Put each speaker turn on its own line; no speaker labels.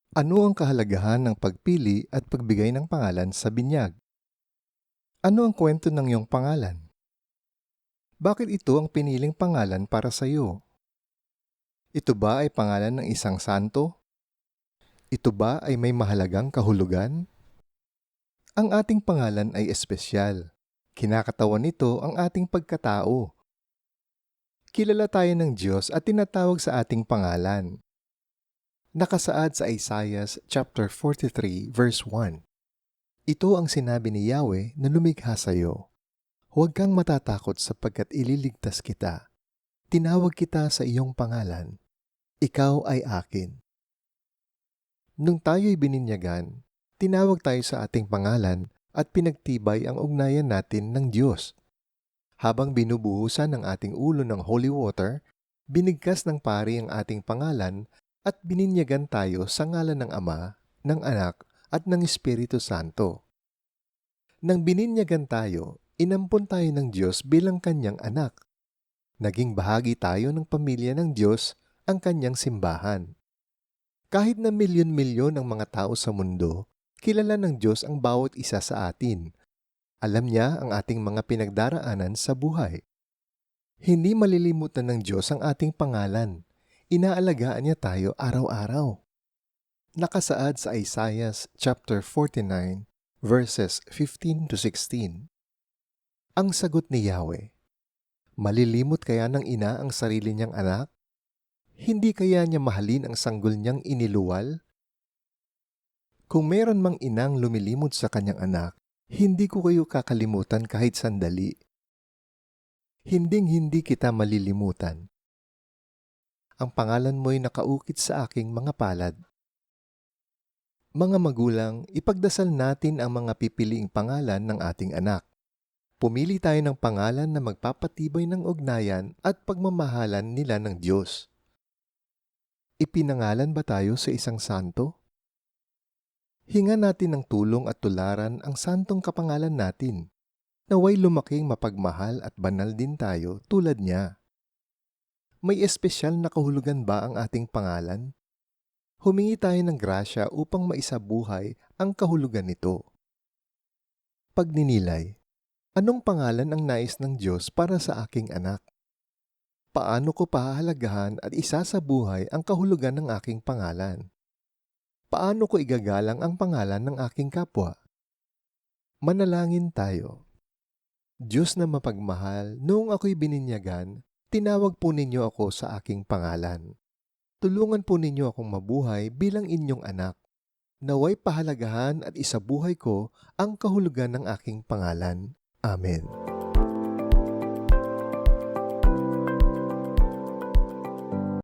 Ano ang kahalagahan ng pagpili at pagbigay ng pangalan sa binyag? Ano ang kwento ng iyong pangalan? Bakit ito ang piniling pangalan para sa iyo? Ito ba ay pangalan ng isang santo? Ito ba ay may mahalagang kahulugan? Ang ating pangalan ay espesyal. Kinakatawan nito ang ating pagkatao. Kilala tayo ng Diyos at tinatawag sa ating pangalan. Nakasaad sa Isaiah chapter 43 verse 1. Ito ang sinabi ni Yahweh na lumikha sa iyo. Huwag kang matatakot sapagkat ililigtas kita. Tinawag kita sa iyong pangalan. Ikaw ay akin. Nung tayo'y bininyagan, tinawag tayo sa ating pangalan at pinagtibay ang ugnayan natin ng Diyos. Habang binubuhusan ng ating ulo ng holy water, binigkas ng pari ang ating pangalan at bininyagan tayo sa ngalan ng Ama, ng Anak at ng Espiritu Santo. Nang bininyagan tayo, inampon tayo ng Diyos bilang kanyang anak. Naging bahagi tayo ng pamilya ng Diyos, ang kanyang simbahan. Kahit na milyon-milyon ang mga tao sa mundo, kilala ng Diyos ang bawat isa sa atin. Alam niya ang ating mga pinagdaraanan sa buhay. Hindi malilimutan ng Diyos ang ating pangalan. Inaalagaan niya tayo araw-araw. Nakasaad sa Isaiah chapter 49, verses 15 to 16. Ang sagot ni Yahweh, malilimot kaya ng ina ang sarili niyang anak? Hindi kaya niya mahalin ang sanggol niyang iniluwal? Kung meron mang inang lumilimot sa kanyang anak, hindi ko kayo kakalimutan kahit sandali. Hinding-hindi kita malilimutan. Ang pangalan mo'y nakaukit sa aking mga palad. Mga magulang, ipagdasal natin ang mga pipiliing pangalan ng ating anak. Pumili tayo ng pangalan na magpapatibay ng ugnayan at pagmamahalan nila ng Diyos. Ipinangalan ba tayo sa isang santo? Hinga natin ng tulong at tularan ang santong kapangalan natin. Naway lumaking mapagmahal at banal din tayo tulad niya. May espesyal na kahulugan ba ang ating pangalan? Humingi tayo ng grasya upang maisabuhay ang kahulugan nito. Pagninilay. Anong pangalan ang nais ng Diyos para sa aking anak? Paano ko pahahalagahan at isasabuhay ang kahulugan ng aking pangalan? Paano ko igagalang ang pangalan ng aking kapwa? Manalangin tayo. Diyos na mapagmahal, noong ako'y bininyagan, tinawag po ninyo ako sa aking pangalan. Tulungan po ninyo akong mabuhay bilang inyong anak. Naway pahalagahan at isabuhay ko ang kahulugan ng aking pangalan. Amen.